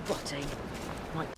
Body. Right.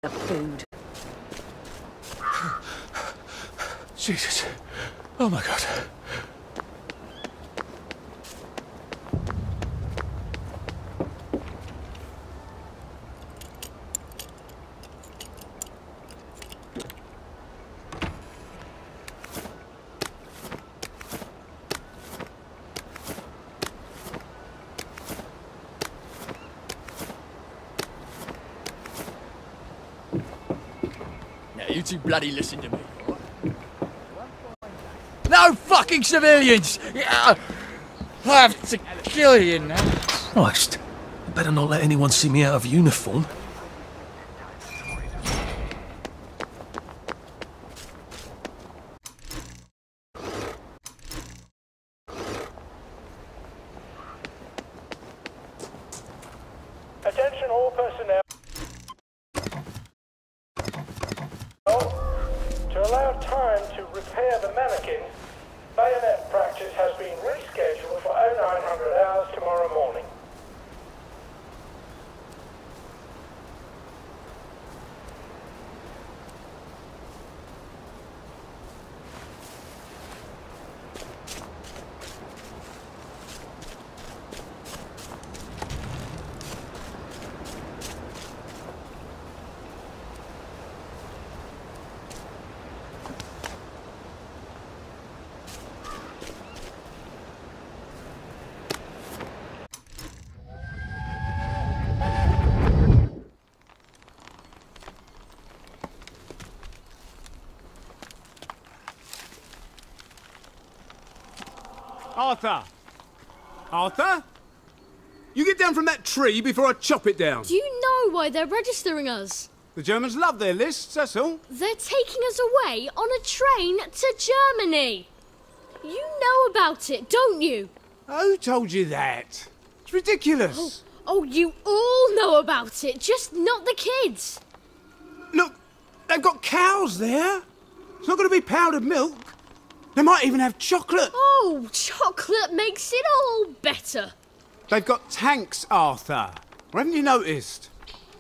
The food. Jesus. Oh my God. Now you two bloody listen to me. No fucking civilians! I have to kill you now. Christ. You better not let anyone see me out of uniform. Attention all personnel. To allow time to repair the mannequin, bayonet practice has been rescheduled for 0900 hours tomorrow morning. Arthur! Arthur? You get down from that tree before I chop it down. Do you know why they're registering us? The Germans love their lists, that's all. They're taking us away on a train to Germany. You know about it, don't you? Who told you that? It's ridiculous. Oh, you all know about it, just not the kids. Look, they've got cows there. It's not going to be powdered milk. They might even have chocolate. Oh, chocolate makes it all better. They've got tanks, Arthur. Or haven't you noticed?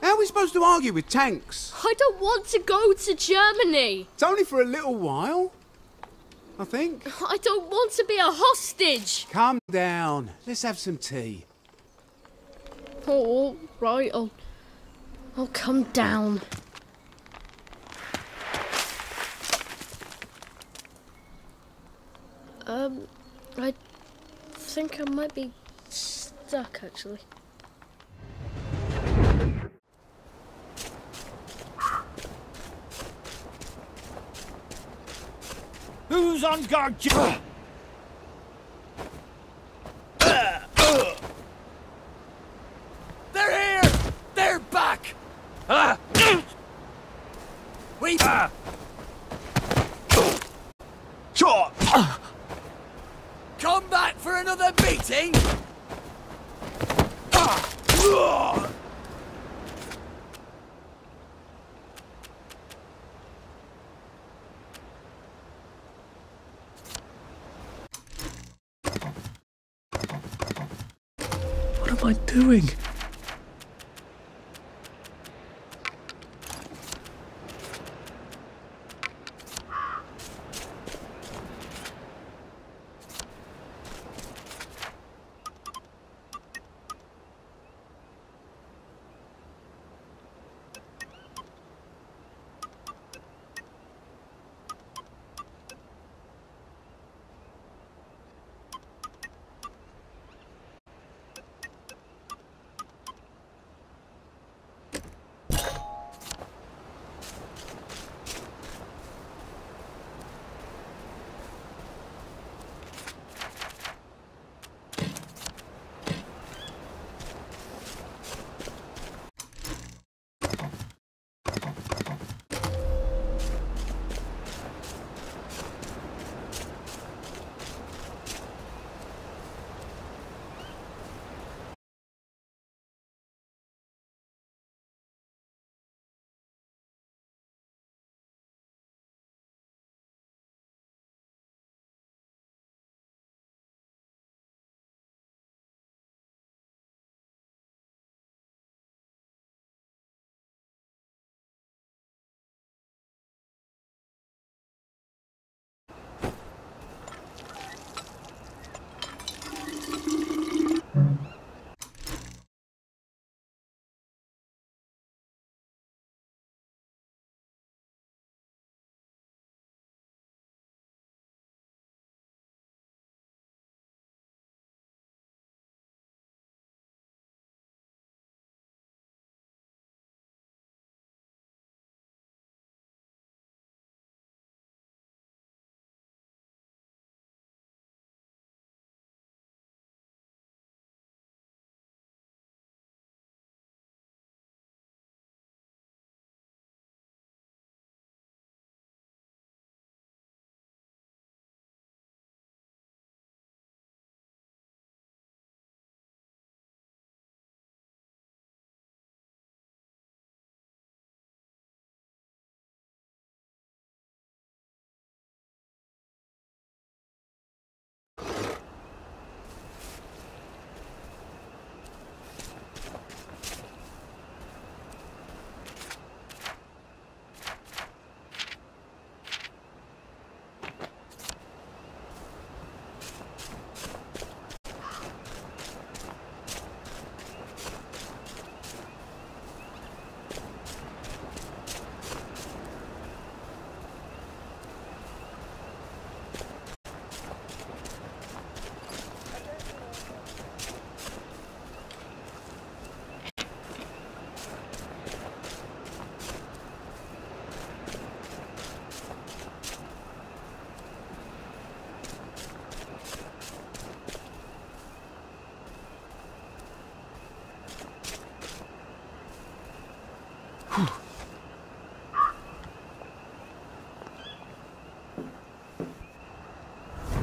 How are we supposed to argue with tanks? I don't want to go to Germany. It's only for a little while, I think. I don't want to be a hostage. Calm down. Let's have some tea. Oh, right. Oh, come down. I think I might be stuck, actually. Who's on guard? They're here! They're back! We... Sure. Come back for another beating? What am I doing?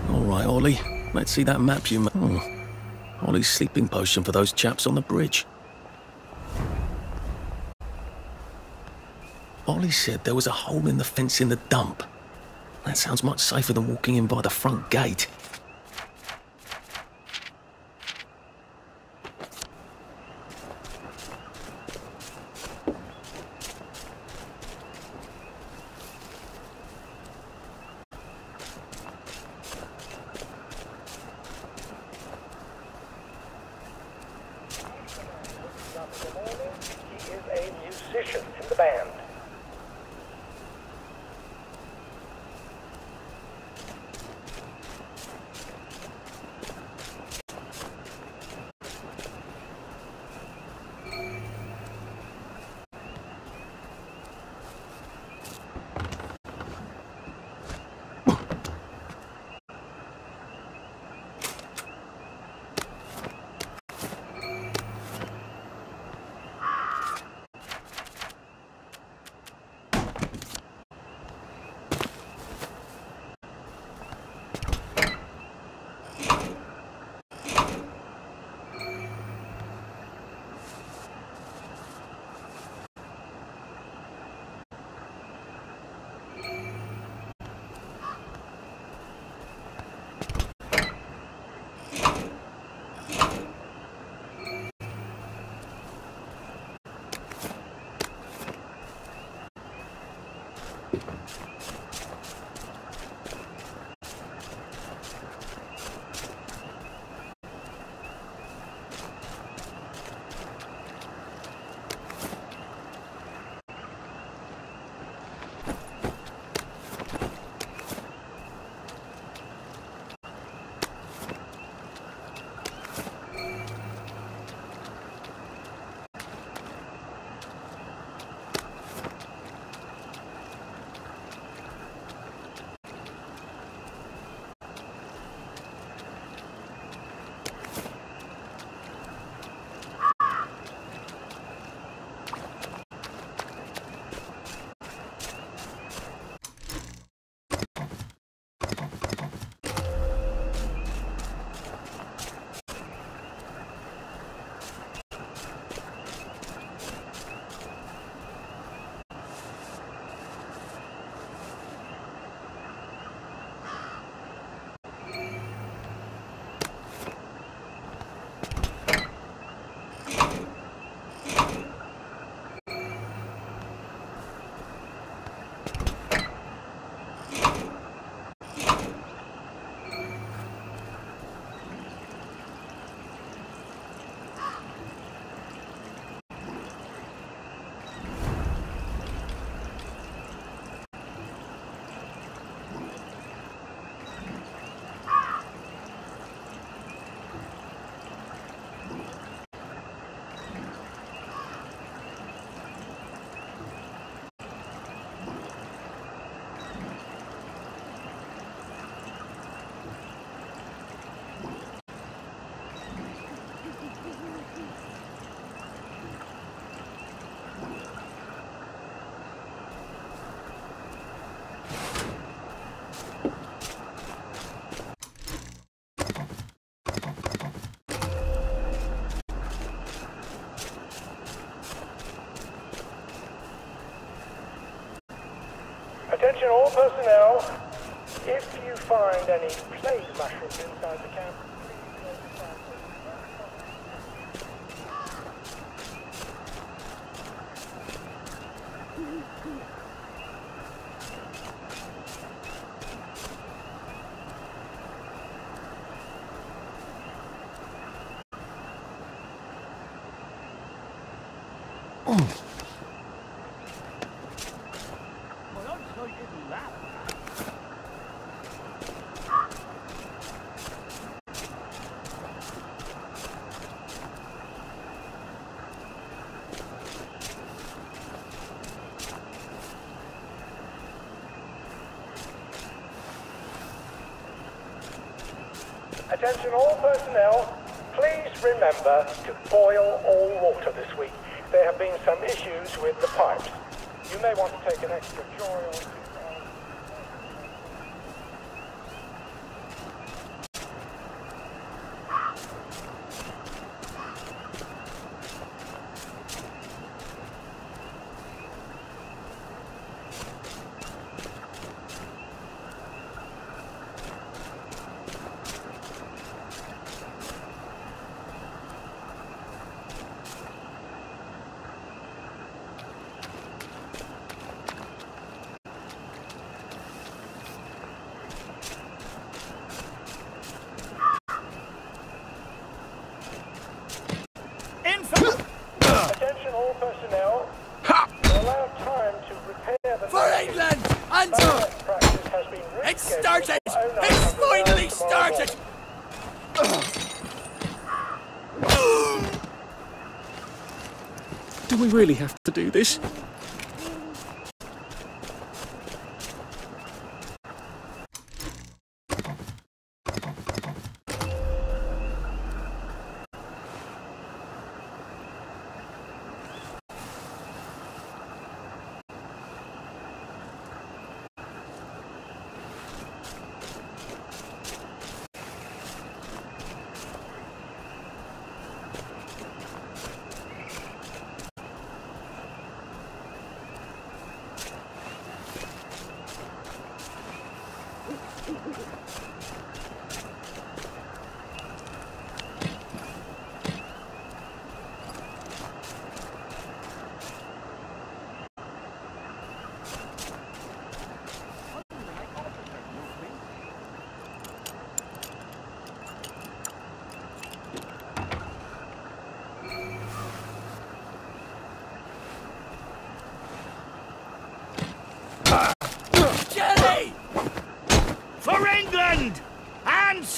All right, Ollie. Let's see that map you made. Ollie's sleeping potion for those chaps on the bridge. Ollie said there was a hole in the fence in the dump. That sounds much safer than walking in by the front gate. He is a new Attention all personnel, if you find any plague mushrooms inside the camp, attention all personnel, please remember to boil all water this week. There have been some issues with the pipes. You may want to take an extra joy or two. Attention all personnel. Allow time to repair the... For England! Answer! Practice has been It's started! It's finally started! Do we really have to do this?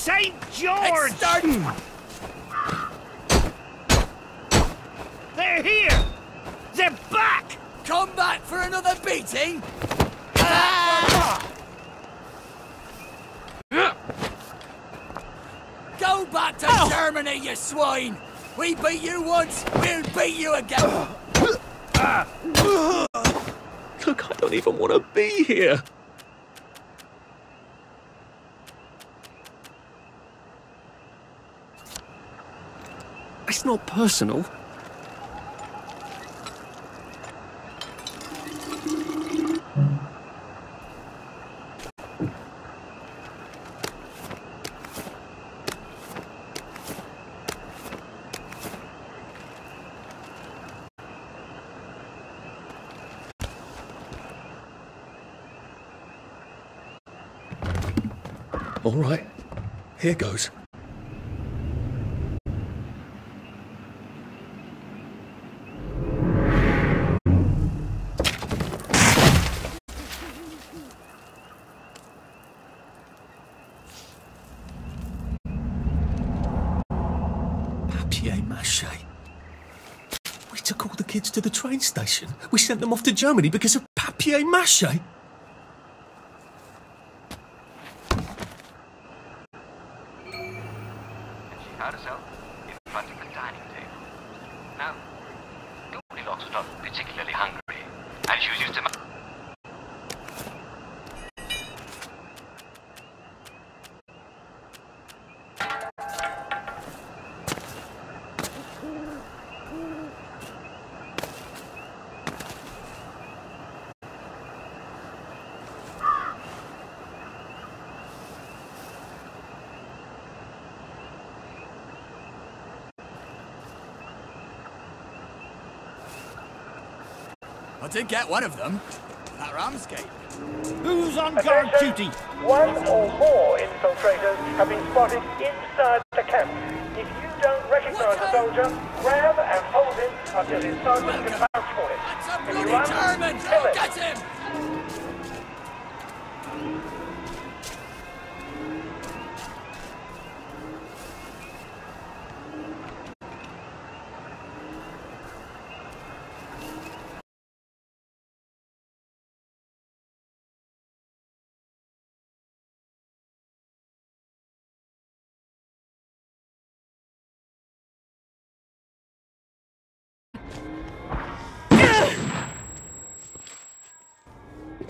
St. George! It's starting. They're here! They're back! Come back for another beating? Go back to Germany, you swine! We beat you once, we'll beat you again! Look, I don't even want to be here. It's not personal. All right, here goes. Papier-mâché. We took all the kids to the train station. We sent them off to Germany because of papier-mâché. Found herself in front of the dining table. Now, Goldilocks was not particularly hungry, and she was used to... I did get one of them. At Ramsgate. Who's on guard duty? One or more infiltrators have been spotted inside the camp. If you don't recognize the soldier, grab and hold him until his sergeant can vouch for him. That's a If bloody you run, German! kill Go him. get him!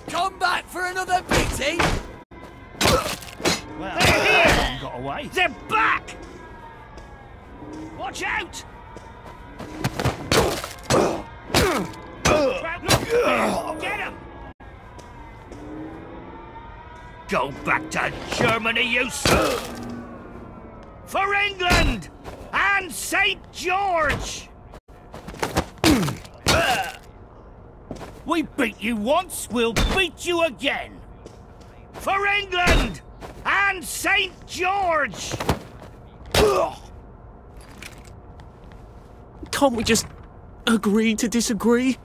Come back for another beating? Well, they're here! Got away. They're back! Watch out! Get him! Go back to Germany, you for England and St. George! We beat you once, we'll beat you again! For England and St. George! Can't we just agree to disagree?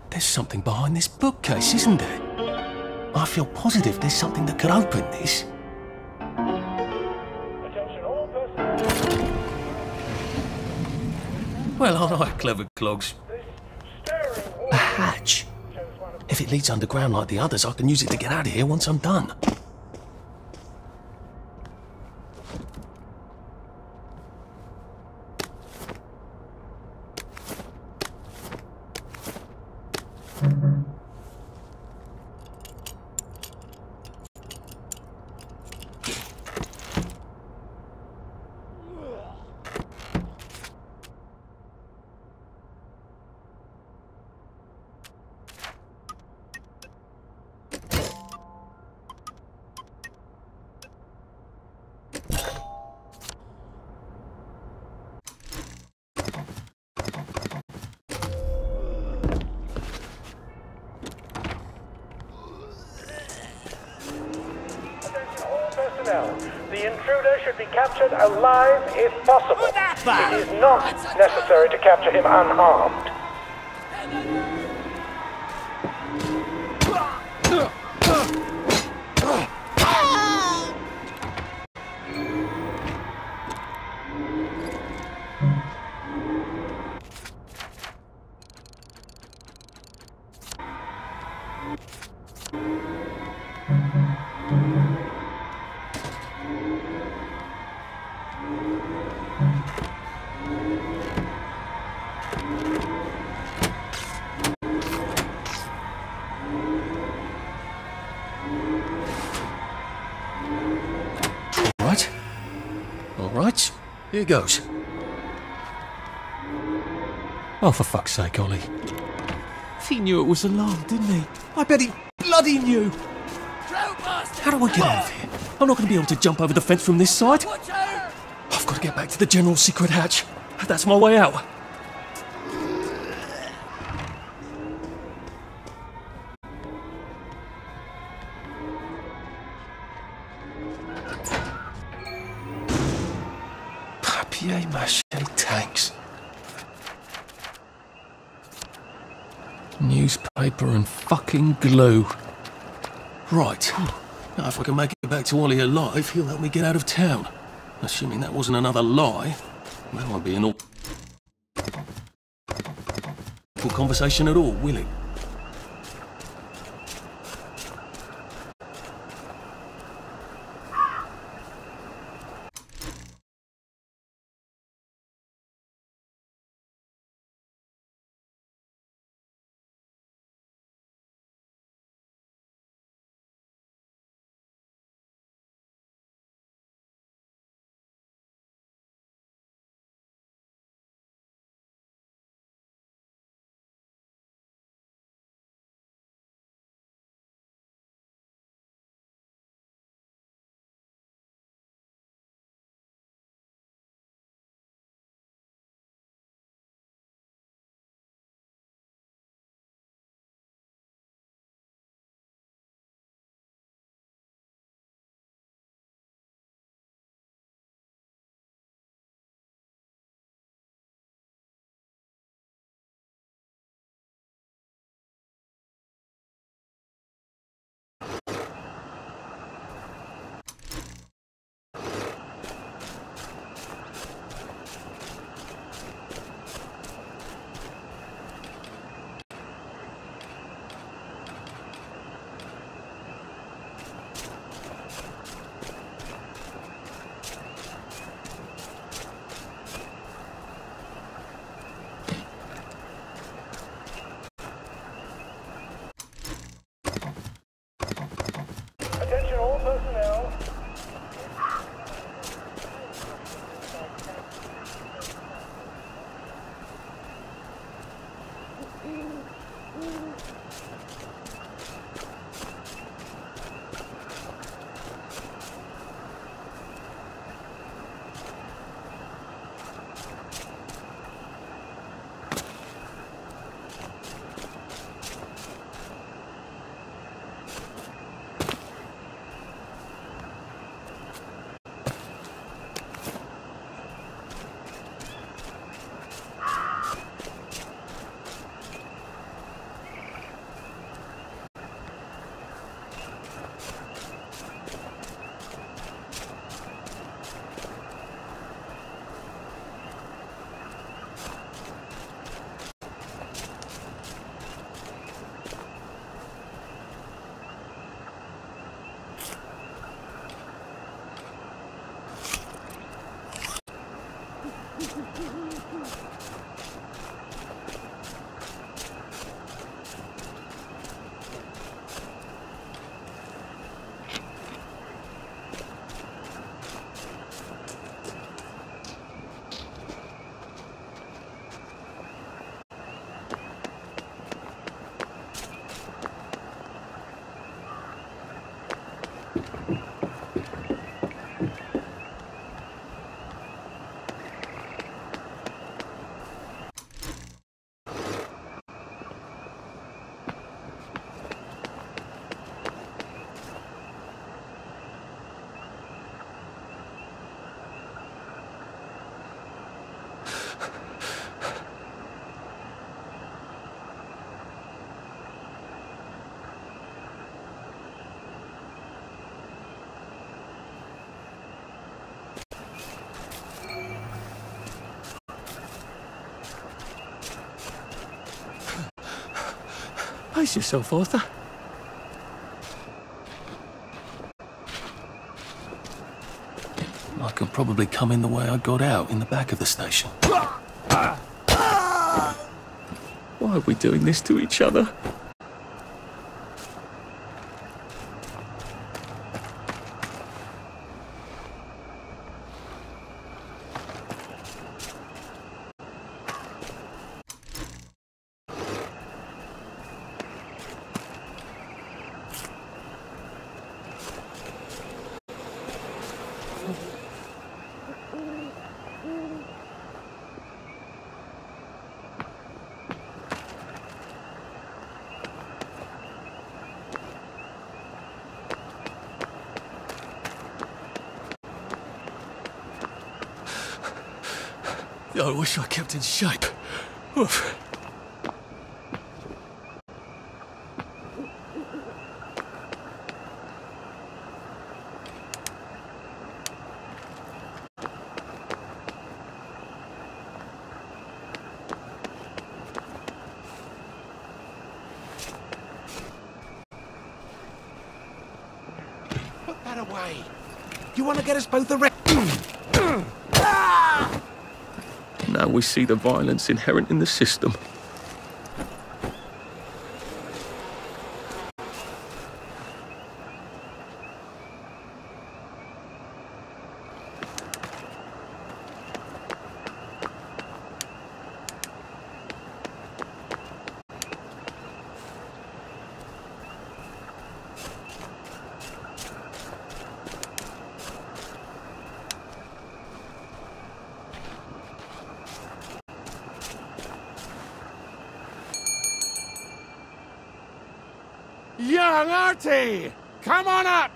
There's something behind this bookcase, isn't there? I feel positive there's something that could open this. Attention all personnel. Well, all right, clever clogs. This stirring A warning hatch. shows one of If it leads underground like the others, I can use it to get out of here once I'm done. should be captured alive if possible. back? It is not necessary to capture him unharmed. All right, here goes. Oh, for fuck's sake, Ollie. He knew it was alarmed, didn't he? I bet he bloody knew. How do I get out of here? I'm not going to be able to jump over the fence from this side. I've got to get back to the general secret hatch. That's my way out. Papier-mâché tanks. Newspaper and fucking glue. Right. Now, if I can make it back to Ollie alive, he'll help me get out of town. Assuming that wasn't another lie, that won't be an awful conversation at all, will it? Attention all personnel. Pace yourself, Arthur. I could probably come in the way I got out, in the back of the station. Why are we doing this to each other? I wish I kept in shape. Oof. Put that away. You want to get us both arrested? Now we see the violence inherent in the system. Young Artie! Come on up!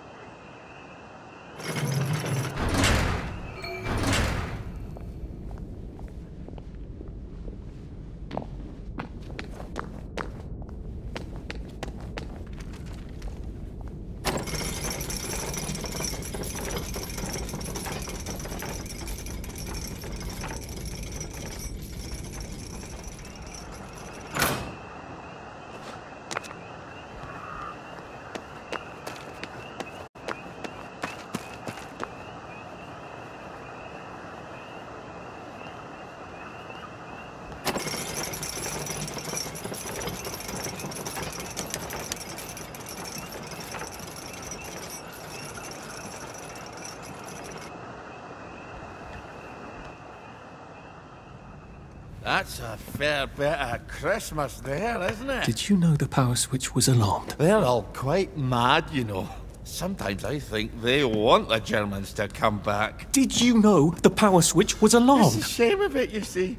That's a fair bit of Christmas there, isn't it? Did you know the power switch was alarmed? They're all quite mad, you know. Sometimes I think they want the Germans to come back. Did you know the power switch was It's alarmed? a shame of it, you see.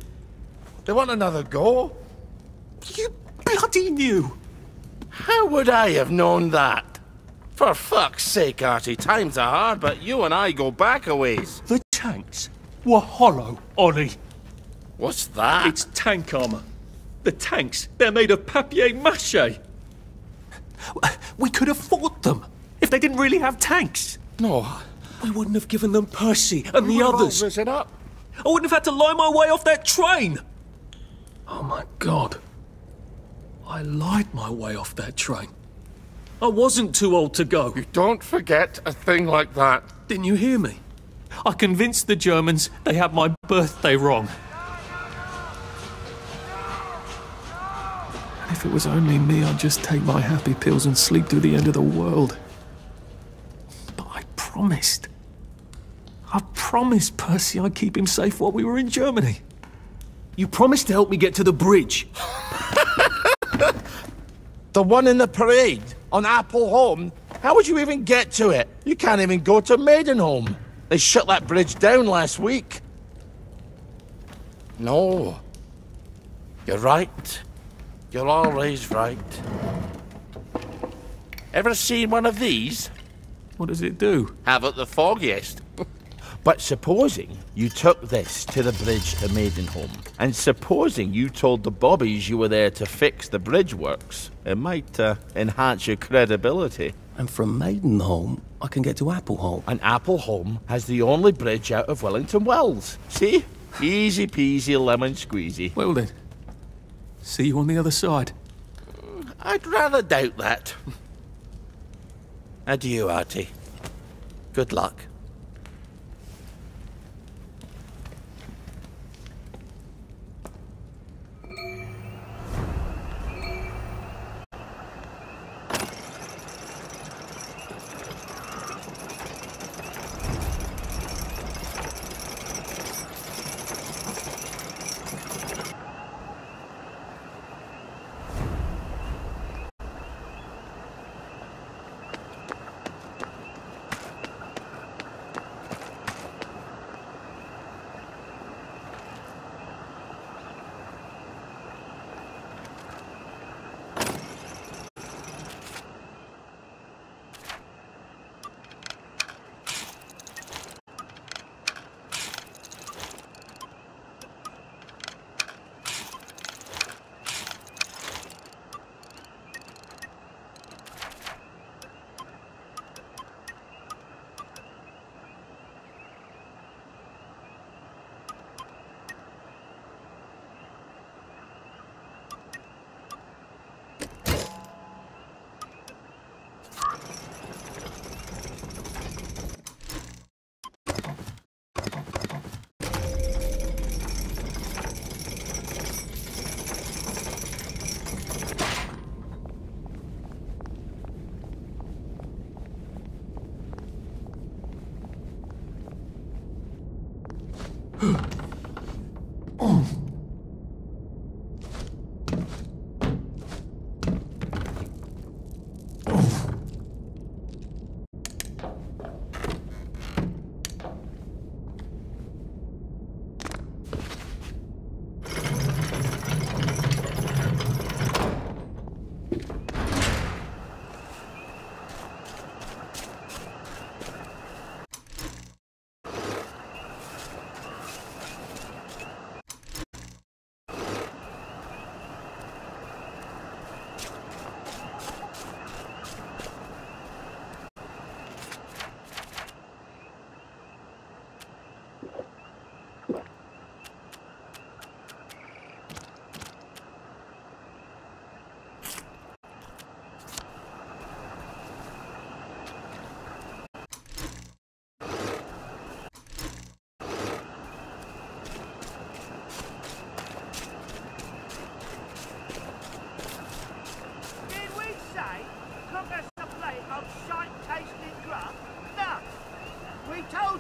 They want another go. You bloody knew! How would I have known that? For fuck's sake, Artie, times are hard, but you and I go back a ways. The tanks were hollow, Ollie. What's that? It's tank armour. The tanks, they're made of papier-mâché. We could have fought them if they didn't really have tanks. No. We wouldn't have given them Percy and the We're all others. risen up. I wouldn't have had to lie my way off that train. Oh my God. I lied my way off that train. I wasn't too old to go. You don't forget a thing like that. Didn't you hear me? I convinced the Germans they had my birthday wrong. And if it was only me, I'd just take my happy pills and sleep through the end of the world. But I promised. I promised Percy I'd keep him safe while we were in Germany. You promised to help me get to the bridge. The one in the parade on Apple Home? How would you even get to it? You can't even go to Maidenholm. They shut that bridge down last week. No. You're right. You're always right. Ever seen one of these? What does it do? Haven't the foggiest. But supposing you took this to the bridge to Maidenholm, and supposing you told the bobbies you were there to fix the bridge works, it might enhance your credibility. And from Maidenholm, I can get to Appleholm. And Appleholm has the only bridge out of Wellington Wells. See? Easy peasy lemon squeezy. Well then, see you on the other side. I'd rather doubt that. Adieu, Artie. Good luck.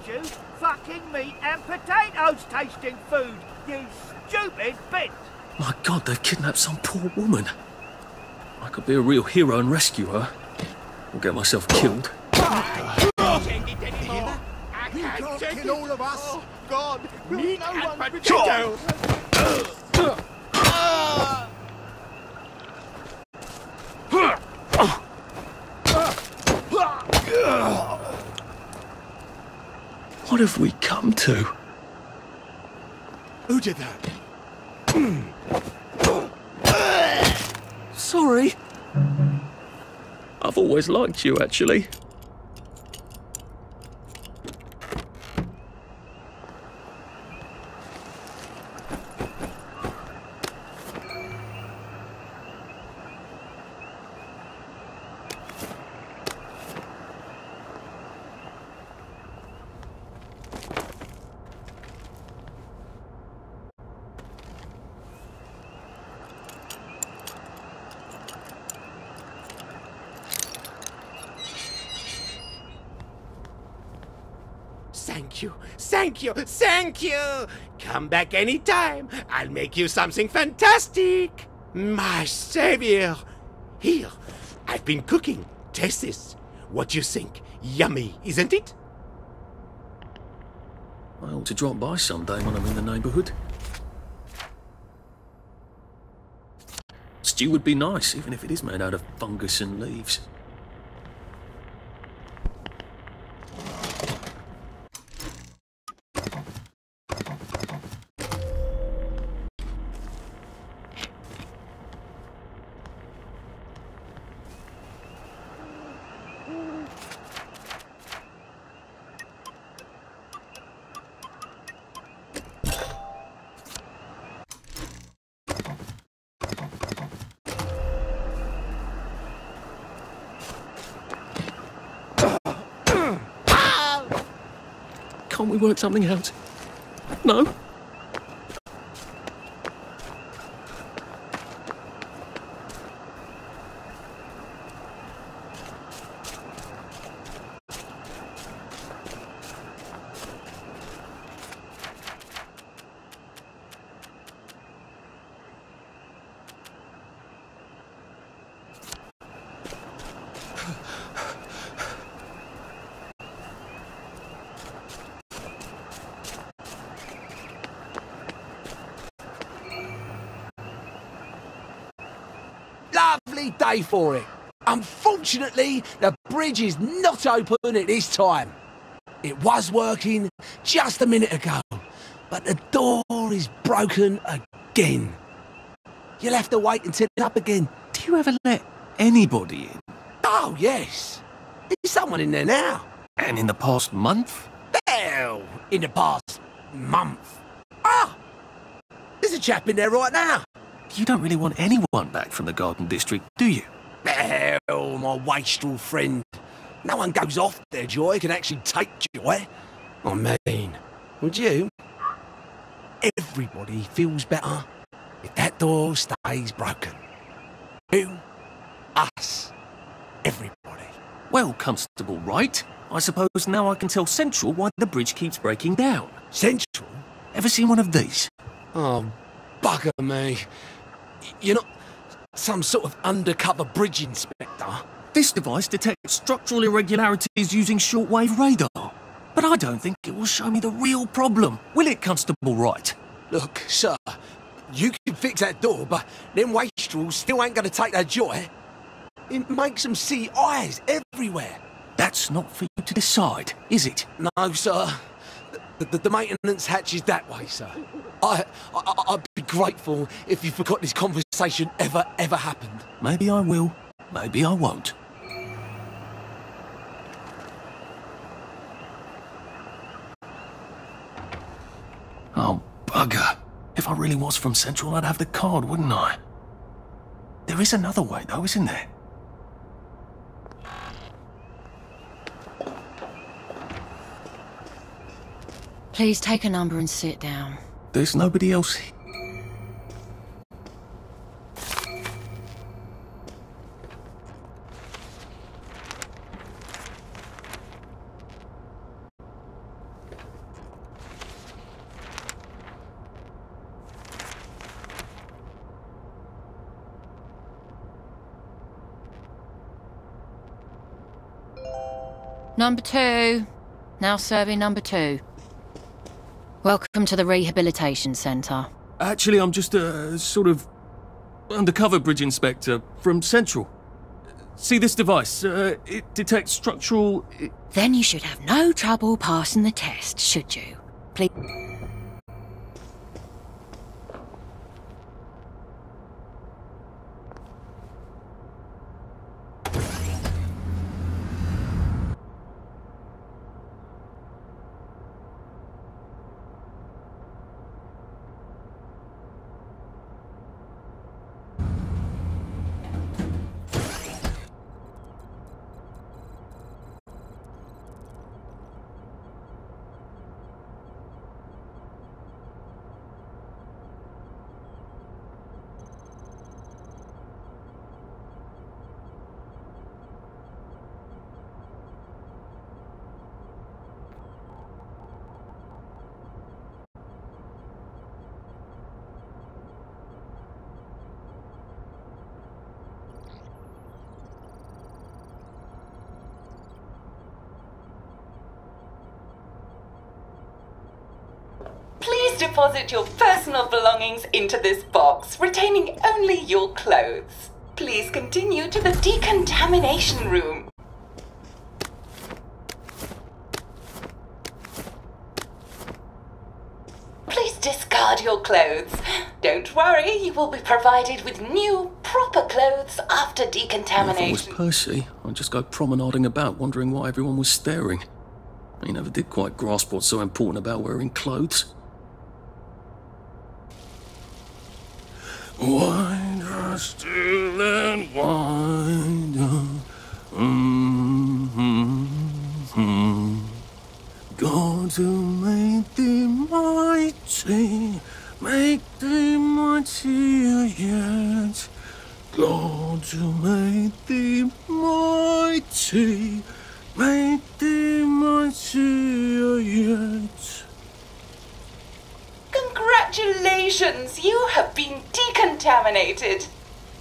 You fucking meat and potatoes tasting food, you stupid bitch! My God, they've kidnapped some poor woman. I could be a real hero and rescue her. Or get myself killed. You can't kill all of us. Oh, God, Meat no and one potatoes. What have we come to? Who did that? Sorry. I've always liked you, actually. Thank you, thank you! Come back anytime. I'll make you something fantastic. My savior. Here, I've been cooking. Taste this. What do you think? Yummy, isn't it? I ought to drop by someday when I'm in the neighbourhood. Stew would be nice, even if it is made out of fungus and leaves. Can't we work something out? No? Lovely day for it. Unfortunately, the bridge is not open at this time. It was working just a minute ago, but the door is broken again. You'll have to wait until it's up again. Do you ever let anybody in? Oh, yes. There's someone in there now. And in the past month? Hell, in the past month. Ah! There's a chap in there right now. You don't really want anyone back from the Garden District, do you? Hell, my wastrel friend. No one goes off their joy, can actually take joy. I mean, would you? Everybody feels better if that door stays broken. You, us, everybody. Well, Constable Wright, I suppose now I can tell Central why the bridge keeps breaking down. Central? Ever seen one of these? Oh, bugger me. You're not some sort of undercover bridge inspector? This device detects structural irregularities using shortwave radar. But I don't think it will show me the real problem, will it, Constable Wright? Look, sir, you can fix that door, but them wastrels still ain't gonna take their joy. It makes them see eyes everywhere. That's not for you to decide, is it? No, sir. The maintenance hatch is that way, sir. I'd be grateful if you forgot this conversation ever happened. Maybe I will, maybe I won't. Oh, bugger. If I really was from Central, I'd have the card, wouldn't I? There is another way, though, isn't there? Please take a number and sit down. There's nobody else here. Number 2. Now serving number 2. Welcome to the Rehabilitation Centre. Actually, I'm just a sort of undercover bridge inspector from Central. See this device? It detects structural... Then you should have no trouble passing the test, should you? Please... Please deposit your personal belongings into this box, retaining only your clothes. Please continue to the decontamination room. Please discard your clothes. Don't worry, you will be provided with new, proper clothes after decontamination. If I was Percy, I'd just go promenading about, wondering why everyone was staring. He never did quite grasp what's so important about wearing clothes. Wider still and wider. Go to mighty, make thee mightier yet. God who made thee mighty, make thee mightier yet. Congratulations, you have been decontaminated.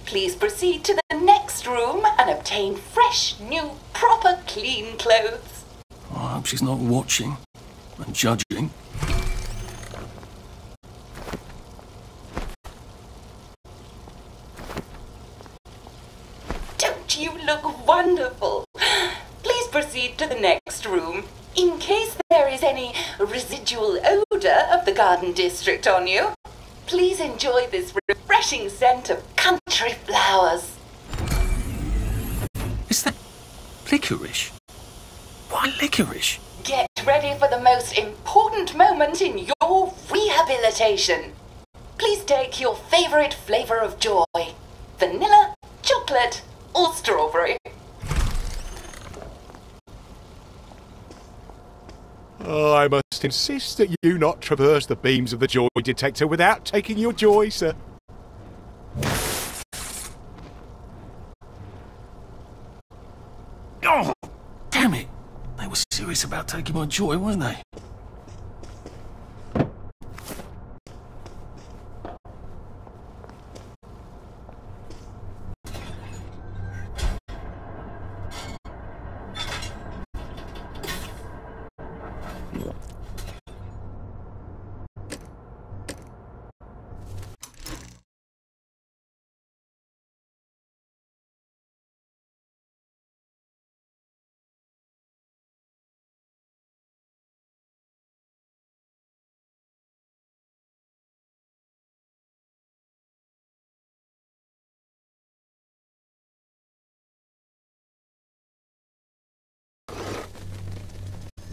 Please proceed to the next room and obtain fresh, new, proper, clean clothes. I hope she's not watching and judging. Don't you look wonderful? Please proceed to the next room. In case there is any residual odor of the Garden District on you, please enjoy this refreshing scent of country flowers. Is that licorice? Why licorice? Get ready for the most important moment in your rehabilitation. Please take your favorite flavor of joy. Vanilla, chocolate, or strawberry. I must insist that you not traverse the beams of the joy detector without taking your joy, sir. Oh, damn it. They were serious about taking my joy, weren't they?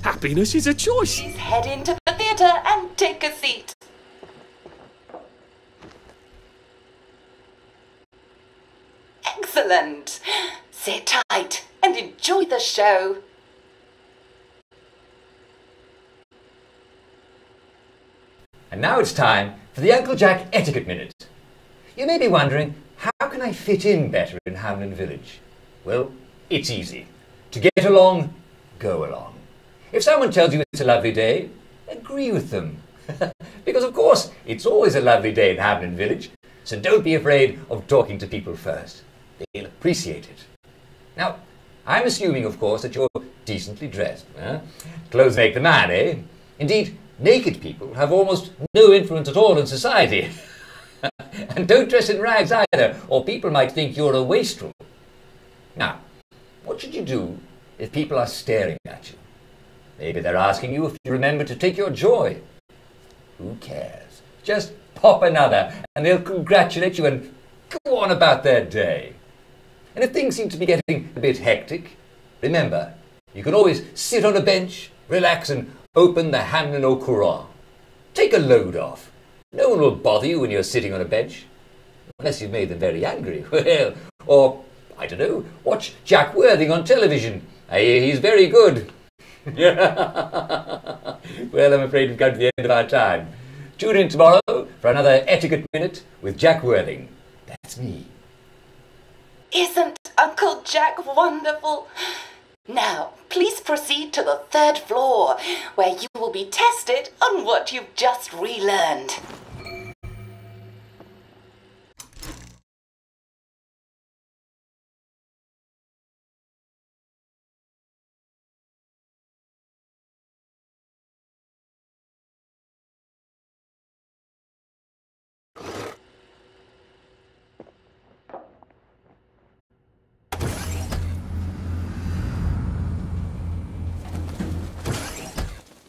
Happiness is a choice. Please head into the theatre and take a seat. Excellent. Sit tight and enjoy the show. And now it's time for the Uncle Jack Etiquette Minute. You may be wondering, how can I fit in better in Hamlin Village? Well, it's easy. To get along, go along. If someone tells you it's a lovely day, agree with them. Because of course, it's always a lovely day in Hamlin Village, so don't be afraid of talking to people first. They'll appreciate it. Now, I'm assuming, of course, that you're decently dressed. Clothes make the man, eh? Indeed, naked people have almost no influence at all in society. And don't dress in rags either, or people might think you're a wastrel. Now, what should you do if people are staring at you? Maybe they're asking you if you remember to take your joy. Who cares? Just pop another and they'll congratulate you and go on about their day. And if things seem to be getting a bit hectic, remember, you can always sit on a bench, relax and open the Hamlin au Courant. Take a load off. No one will bother you when you're sitting on a bench. Unless you've made them very angry. Well, or, I don't know, watch Jack Worthing on television. I hear he's very good. Well, I'm afraid we've come to the end of our time. Tune in tomorrow for another Etiquette Minute with Jack Worthing. That's me. Isn't Uncle Jack wonderful? Now, please proceed to the 3rd floor, where you will be tested on what you've just relearned.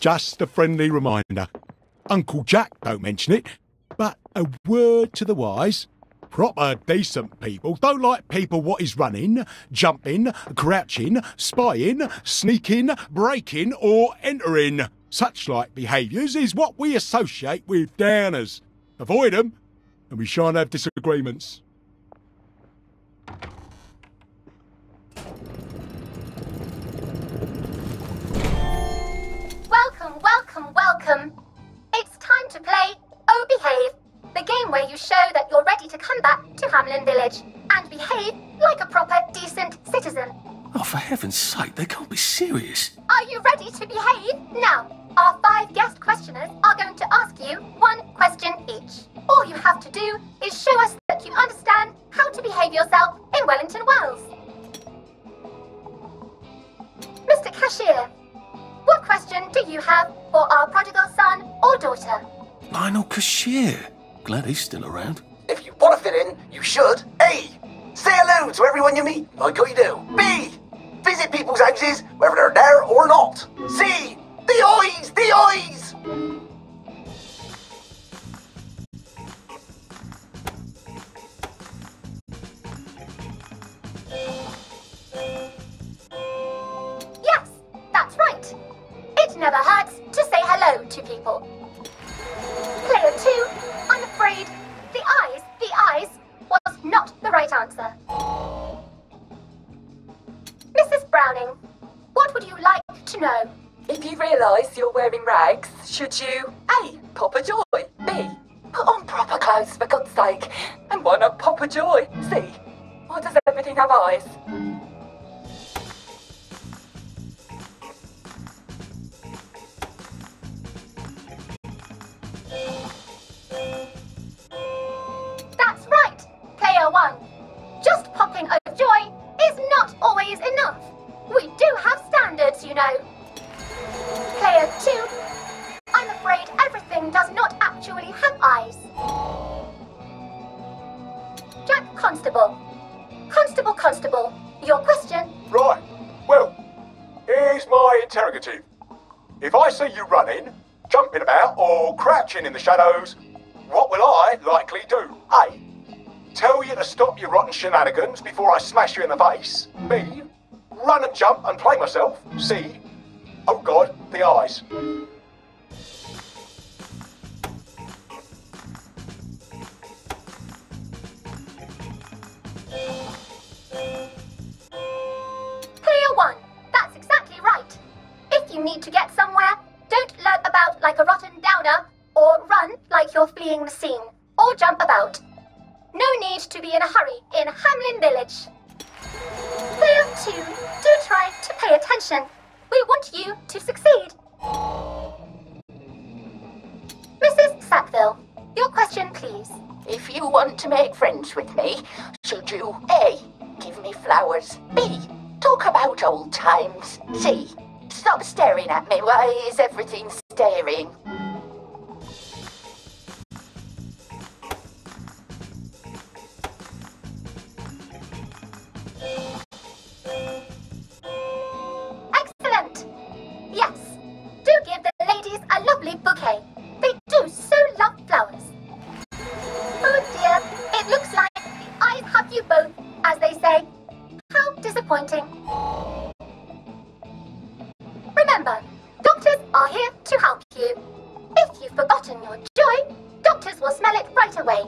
Just a friendly reminder. Uncle Jack don't mention it, but a word to the wise. Proper decent people don't like people what is running, jumping, crouching, spying, sneaking, breaking or entering. Such like behaviours is what we associate with downers. Avoid them and we shan't have disagreements. Welcome, welcome, welcome. It's time to play where you show that you're ready to come back to Hamlin Village and behave like a proper, decent citizen. Oh, for heaven's sake, they can't be serious. Are you ready to behave? Now, our 5 guest questioners are going to ask you 1 question each. All you have to do is show us that you understand how to behave yourself in Wellington Wells. Mr. Cashier, what question do you have for our prodigal son or daughter? Lionel Cashier. Glad he's still around. If you want to fit in, you should. A. Say hello to everyone you meet, like you do. B. Visit people's houses, whether they're there or not. C. The eyes! The eyes! Yes, that's right. It never hurts to say hello to people. Player 2, I'm afraid the eyes was not the right answer. Mrs. Browning, what would you like to know? If you realise you're wearing rags, should you A. Pop a joy, B. Put on proper clothes for God's sake, and why not pop a joy? C. Why does everything have eyes? That's right, Player 1. Just popping a joy is not always enough. We do have standards, you know. Player 2, I'm afraid everything does not actually have eyes. Jack Constable. Constable, your question? Right. Well, here's my interrogative. If I see you running, jumping about, or crouching in the shadows, what will I likely do? A. Tell you to stop your rotten shenanigans before I smash you in the face. B. Run and jump and play myself. C. Oh God, the eyes. Player 1, that's exactly right. If you need to get somewhere, don't lurk about like a rotten downer, or run like you're fleeing the scene, or jump about. No need to be in a hurry in Hamlin Village. Player 2, do try to pay attention. We want you to succeed. Mrs. Sackville, your question, please. If you want to make friends with me, should you A. Give me flowers, B. Talk about old times, C. Stop staring at me, why is everything staring? Excellent! Yes, do give the ladies a lovely bouquet. They do so love flowers. Oh dear, it looks like the eyes have you both, as they say. How disappointing. Remember, doctors are here to help you. If you've forgotten your joy, doctors will smell it right away,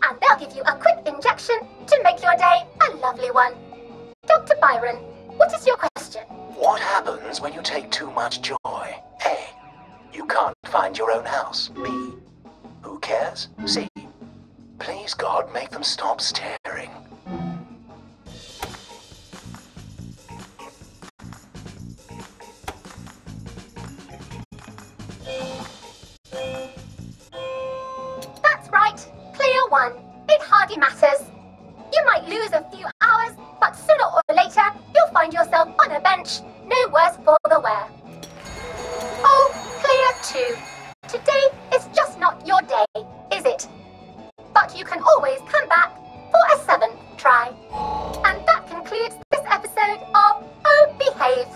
and they'll give you a quick injection to make your day a lovely one. Dr. Byron, what is your question? What happens when you take too much joy? A. You can't find your own house. B. Who cares? C. Please God, make them stop staring. That's right, Player 1. It hardly matters. You might lose a few hours, but sooner or later, you'll find yourself on a bench, no worse for the wear. Oh, Player 2, today is just not your day, is it? But you can always come back for a 7th try. And that concludes this episode of Oh Behave.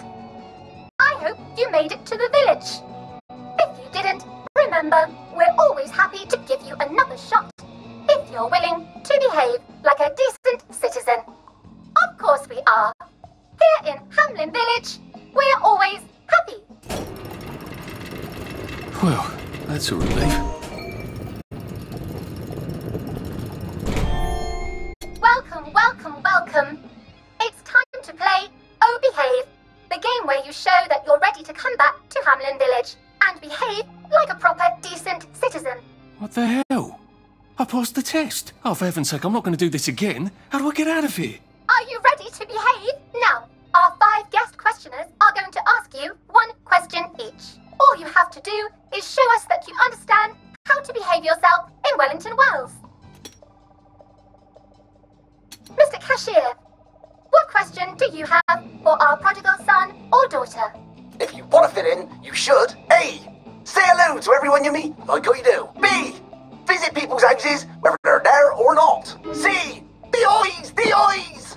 I hope you made it to the village. If you didn't, remember, we're always happy to give you another shot if you're willing to behave like a decent citizen. Of course we are. Here in Hamlin Village, we're always happy. Well, that's a relief. Welcome. It's time to play Oh Behave, the game where you show that you're ready to come back to Hamlin Village and behave like a proper, decent citizen. What the hell? I passed the test. Oh, for heaven's sake, I'm not going to do this again. How do I get out of here? Are you ready to behave? Now, our 5 guest questioners are going to ask you 1 question each. All you have to do is show us that you understand how to behave yourself in Wellington Wells. Mr. Cashier, what question do you have for our prodigal son or daughter? If you want to fit in, you should. A. Say hello to everyone you meet, like how you do. B. Visit people's houses, whether they're there or not. C. The eyes! The eyes!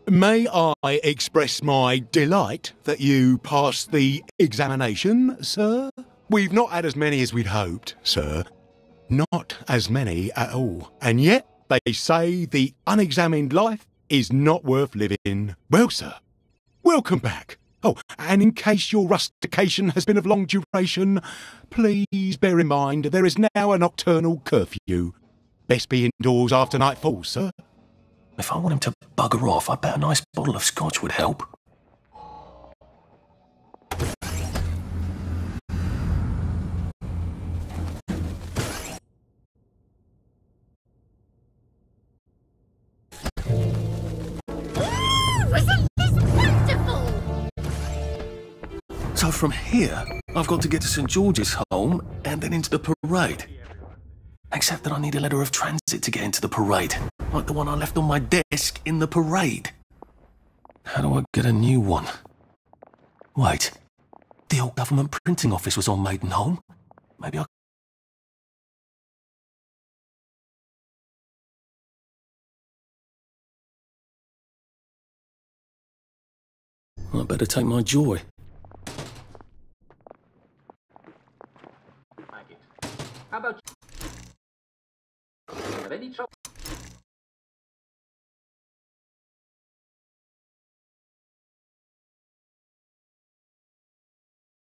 May I express my delight that you passed the examination, sir? We've not had as many as we'd hoped, sir. Not as many at all. And yet, they say the unexamined life is not worth living. Well, sir, welcome back. Oh, and in case your rustication has been of long duration, please bear in mind there is now a nocturnal curfew. Best be indoors after nightfall, sir. If I want him to bugger off, I bet a nice bottle of scotch would help. So from here, I've got to get to St. George's home and then into the parade. Except that I need a letter of transit to get into the parade, like the one I left on my desk in the parade. How do I get a new one? Wait, the old government printing office was on Maidenholm. Maybe I better take my joy. How about you? Have any trouble?